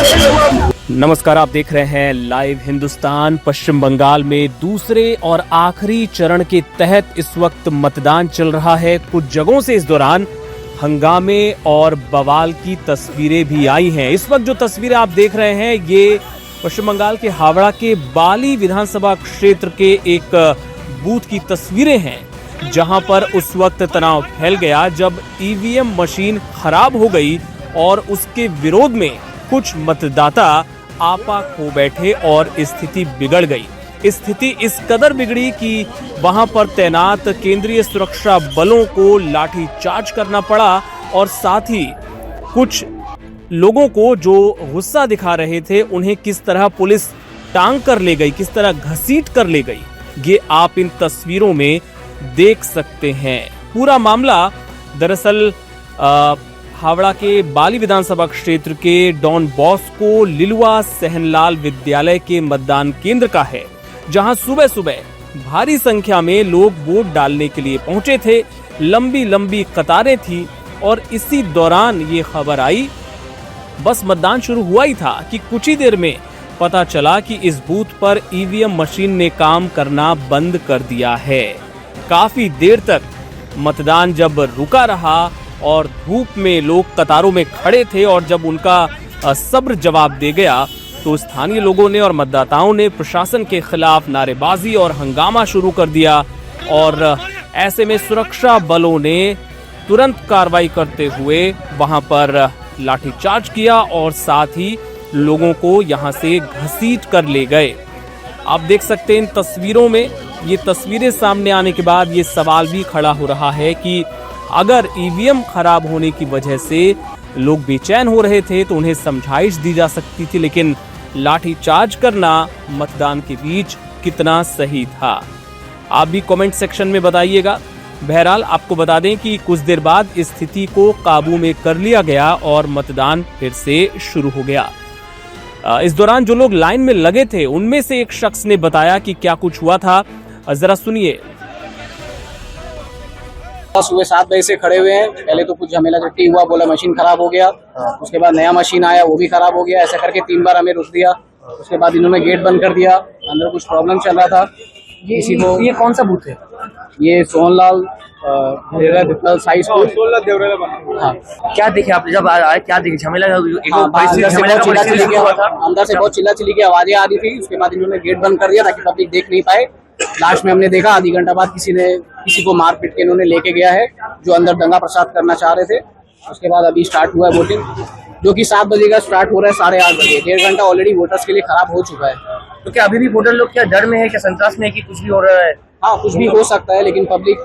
नमस्कार, आप देख रहे हैं लाइव हिंदुस्तान। पश्चिम बंगाल में दूसरे और आखिरी चरण के तहत इस वक्त मतदान चल रहा है। कुछ जगहों से इस दौरान हंगामे और बवाल की तस्वीरें भी आई हैं। इस वक्त जो तस्वीरें आप देख रहे हैं ये पश्चिम बंगाल के हावड़ा के बाली विधानसभा क्षेत्र के एक बूथ की तस्वीरें हैं, जहां पर उस वक्त तनाव फैल गया जब ईवीएम मशीन खराब हो गई और उसके विरोध में कुछ मतदाता आपा खो बैठे और स्थिति बिगड़ गई। स्थिति इस कदर बिगड़ी कि वहां पर तैनात केंद्रीय सुरक्षा बलों को लाठी चार्ज करना पड़ा और साथ ही कुछ लोगों को जो गुस्सा दिखा रहे थे उन्हें किस तरह पुलिस टांग कर ले गई, किस तरह घसीट कर ले गई, ये आप इन तस्वीरों में देख सकते हैं। पूरा मामला दरअसल हावड़ा के बाली विधानसभा क्षेत्र के डॉन बॉस्को लिलुआ सहनलाल विद्यालय के मतदान केंद्र का है, जहां सुबह सुबह भारी संख्या में लोग वोट डालने के लिए पहुंचे थे। लंबी लंबी कतारें थी और इसी दौरान ये खबर आई, बस मतदान शुरू हुआ ही था कि कुछ ही देर में पता चला कि इस बूथ पर ईवीएम मशीन ने काम करना बंद कर दिया है। काफी देर तक मतदान जब रुका रहा और धूप में लोग कतारों में खड़े थे और जब उनका सब्र जवाब दे गया तो स्थानीय लोगों ने और मतदाताओं ने प्रशासन के खिलाफ नारेबाजी और हंगामा शुरू कर दिया और ऐसे में सुरक्षा बलों ने तुरंत कार्रवाई करते हुए वहां पर लाठीचार्ज किया और साथ ही लोगों को यहां से घसीट कर ले गए। आप देख सकते हैं इन तस्वीरों में, ये तस्वीरें सामने आने के बाद ये सवाल भी खड़ा हो रहा है कि अगर ईवीएम खराब होने की वजह से लोग बेचैन हो रहे थे तो उन्हें समझाइश दी जा सकती थी, लेकिन लाठीचार्ज करना मतदान के बीच कितना सही था, आप भी कमेंट सेक्शन में बताइएगा। बहरहाल आपको बता दें कि कुछ देर बाद स्थिति को काबू में कर लिया गया और मतदान फिर से शुरू हो गया। इस दौरान जो लोग लाइन में लगे थे उनमें से एक शख्स ने बताया कि क्या कुछ हुआ था, जरा सुनिए। सुबह 7 बजे से खड़े हुए हैं। पहले तो कुछ झमेला झट्टी हुआ, बोला मशीन खराब हो गया, उसके बाद नया मशीन आया वो भी खराब हो गया। ऐसा करके 3 बार हमें रुक दिया। उसके बाद इन्होंने गेट बंद कर दिया, अंदर कुछ प्रॉब्लम चल रहा था। ये कौन सा बूथ है? ये सोनलाल साई स्कूल। हाँ, क्या देखे आपने जब आए? क्या देखे? झमेला अंदर से बहुत चिल्ला की आवाजें आ रही थी। उसके बाद इन्होंने गेट बंद कर दिया ताकि पब्लिक देख नहीं पाए। लास्ट में हमने देखा आधी घंटा बाद किसी को मार पीट के इन्होंने लेके गया है जो अंदर दंगा प्रसाद करना चाह रहे थे। उसके बाद अभी स्टार्ट हुआ है वोटिंग, जो कि 7 बजे का स्टार्ट हो रहा है, 8:30 बजे। 1.5 घंटा ऑलरेडी वोटर्स के लिए खराब हो चुका है। तो क्या अभी भी वोटर लोग क्या डर में है, क्या संतोष में है कि कुछ भी हो रहा है? हाँ, कुछ भी हो सकता है, लेकिन पब्लिक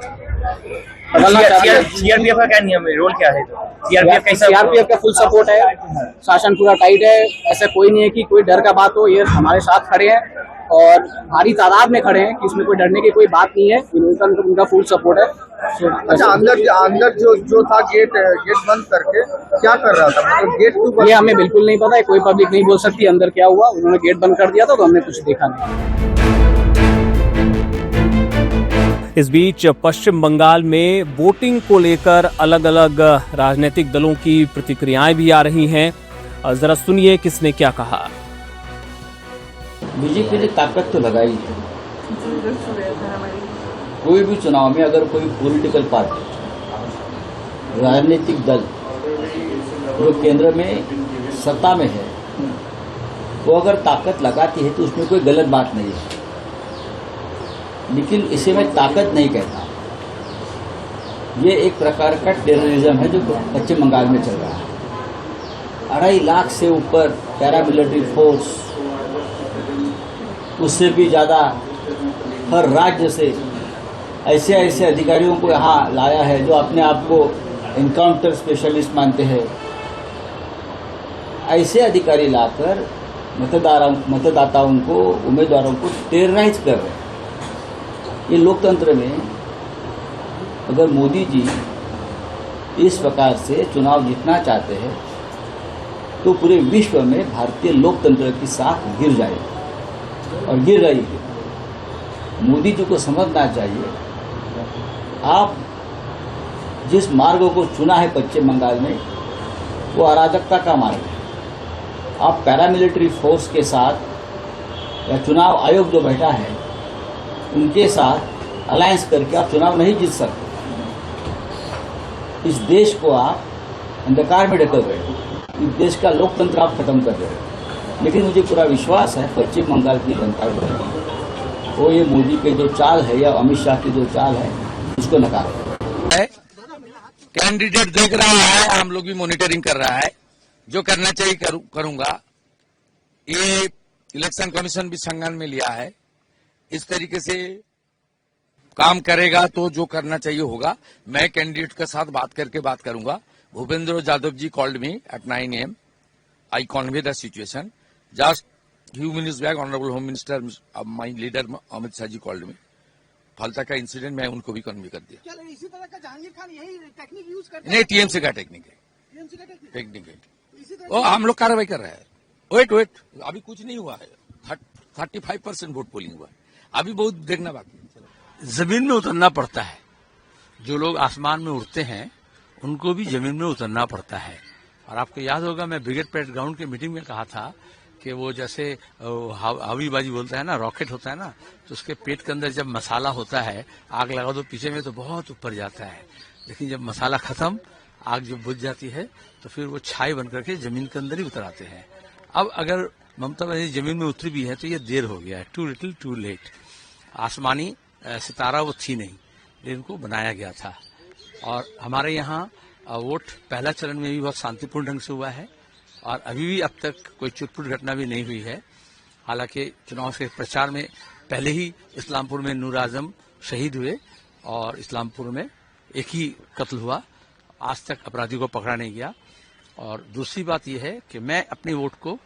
सीआरपीएफ का क्या नियम है, रोल क्या है? सीआरपीएफ का फुल सपोर्ट है, शासन पूरा टाइट है। ऐसा कोई नहीं है कि कोई डर का बात हो। ये हमारे साथ खड़े हैं और भारी तादाद में खड़े हैं कि इसमें कोई डरने की कोई बात नहीं है। उनका फुल सपोर्ट है। अच्छा, अंदर जो था गेट बंद करके क्या कर रहा था, मतलब गेट ये हमें बिल्कुल नहीं पता है। कोई पब्लिक नहीं बोल सकती अंदर क्या हुआ। उन्होंने गेट बंद कर दिया था तो हमने कुछ देखा नहीं। इस बीच पश्चिम बंगाल में वोटिंग को लेकर अलग अलग राजनीतिक दलों की प्रतिक्रियाएं भी आ रही हैं। जरा सुनिए किसने क्या कहा। बीजेपी ने ताकत तो लगाई है। कोई भी चुनाव में अगर कोई पॉलिटिकल पार्टी, राजनीतिक दल जो केंद्र में सत्ता में है, वो अगर ताकत लगाती है तो उसमें कोई गलत बात नहीं है, लेकिन इसे मैं ताकत नहीं कहता। ये एक प्रकार का टेररिज्म है जो पश्चिम बंगाल में चल रहा है। 2.5 लाख से ऊपर पैरामिलिट्री फोर्स, उससे भी ज़्यादा हर राज्य से ऐसे अधिकारियों को यहाँ लाया है जो अपने आप को एनकाउंटर स्पेशलिस्ट मानते हैं। ऐसे अधिकारी लाकर मतदाताओं को, उम्मीदवारों को टेरराइज कर रहे हैं। ये लोकतंत्र में अगर मोदी जी इस प्रकार से चुनाव जीतना चाहते हैं तो पूरे विश्व में भारतीय लोकतंत्र की साख गिर जाएगी और गिर रही है। मोदी जी को समझना चाहिए, आप जिस मार्ग को चुना है पश्चिम बंगाल में वो अराजकता का मार्ग है। आप पैरामिलिट्री फोर्स के साथ या चुनाव आयोग जो बैठा है उनके साथ अलायंस करके आप चुनाव नहीं जीत सकते। इस देश को आप अंधकार में ढकेल रहे हो, इस देश का लोकतंत्र आप खत्म कर रहे हो। लेकिन मुझे पूरा विश्वास है पश्चिम बंगाल की जनता वो ये मोदी के जो चाल है या अमित शाह की जो चाल है उसको नकार। कैंडिडेट देख रहा है, हम लोग भी मॉनिटरिंग कर रहा है, जो करना चाहिए करूंगा। ये इलेक्शन कमीशन भी संज्ञान में लिया है, इस तरीके से काम करेगा तो जो करना चाहिए होगा। मैं कैंडिडेट के साथ बात करूंगा। Bhupendra Yadav ji called me at 9 AM. I convey the situation. Just few minutes back, Honorable Home Minister, my leader Amit Shah ji called me. फालता का इंसिडेंट मैं उनको भी कन्वे कर दिया। इसी तरह का जहांगीर खान यही टेक्निक यूज करते नहीं, टीएमसी का टेक्निक है। टेक्निक है। ओ हम लोग कार्रवाई कर रहे हैं। वेट, अभी कुछ नहीं हुआ है। 35% वोट पोलिंग हुआ है, अभी बहुत देखना बाकी है। जमीन में उतरना पड़ता है। जो लोग आसमान में उड़ते हैं उनको भी जमीन में उतरना पड़ता है। और आपको याद होगा मैं ब्रिगेड परेड ग्राउंड की मीटिंग में कहा था कि वो जैसे हवाईबाजी बोलता है ना, रॉकेट होता है ना, तो उसके पेट के अंदर जब मसाला होता है, आग लगा दो पीछे में तो बहुत ऊपर जाता है, लेकिन जब मसाला खत्म, आग जब बुझ जाती है तो फिर वो छाई बनकर के जमीन के अंदर ही उतर आते हैं। अब अगर ममता बनर्जी जमीन में उतरी भी है तो ये देर हो गया है, टू लिटिल टू लेट। आसमानी सितारा वो थी नहीं, लेकिन को बनाया गया था। और हमारे यहाँ वोट पहला चरण में भी बहुत शांतिपूर्ण ढंग से हुआ है और अभी भी अब तक कोई चुटपुट घटना भी नहीं हुई है। हालांकि चुनाव के प्रचार में पहले ही इस्लामपुर में नूर आजम शहीद हुए और इस्लामपुर में एक ही कत्ल हुआ, आज तक अपराधी को पकड़ा नहीं गया। और दूसरी बात यह है कि मैं अपने वोट को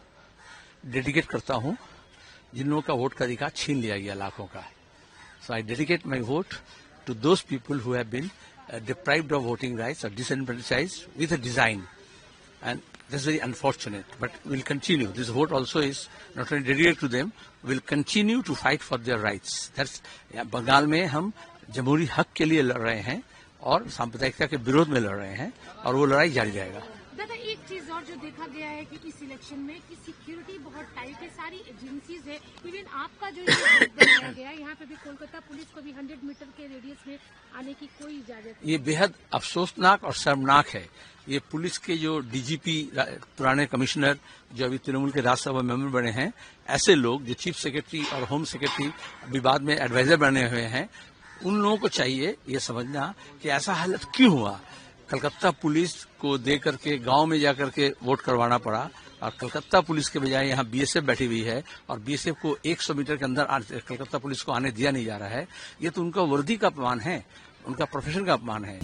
डेडिकेट करता हूं जिन लोगों का वोट का अधिकार छीन लिया गया लाखों का। So I dedicate my vote to those people who have been deprived of voting rights or disenfranchised with a design, and that's very unfortunate, but we'll continue. This vote also is not only dedicated to them, we'll continue to fight for their rights. That's Bengal में हम जमहूरी हक के लिए लड़ रहे हैं और सांप्रदायिकता के विरोध में लड़ रहे हैं और वो लड़ाई जारी रहेगा। दादा एक चीज और जो देखा गया है कि इस इलेक्शन में कि सिक्योरिटी बहुत टाइट है, सारी एजेंसीज है। इवन आपका जो ये बनाया गया यहाँ पे भी कोलकाता पुलिस को भी 100 मीटर के रेडियस में आने की कोई इजाजत। ये बेहद अफसोसनाक और शर्मनाक है। ये पुलिस के जो डीजीपी पुराने कमिश्नर जो अभी तृणमूल के राज्यसभा मेंबर बने हैं, ऐसे लोग जो चीफ सेक्रेटरी और होम सेक्रेटरी अभी बाद में एडवाइजर बने हुए हैं, उन लोगों को चाहिए ये समझना कि ऐसा हालत क्यों हुआ। कलकत्ता पुलिस को दे करके गांव में जाकर के वोट करवाना पड़ा और कलकत्ता पुलिस के बजाय यहाँ बीएसएफ बैठी हुई है और बीएसएफ को 100 मीटर के अंदर कलकत्ता पुलिस को आने दिया नहीं जा रहा है। ये तो उनका वर्दी का अपमान है, उनका प्रोफेशन का अपमान है।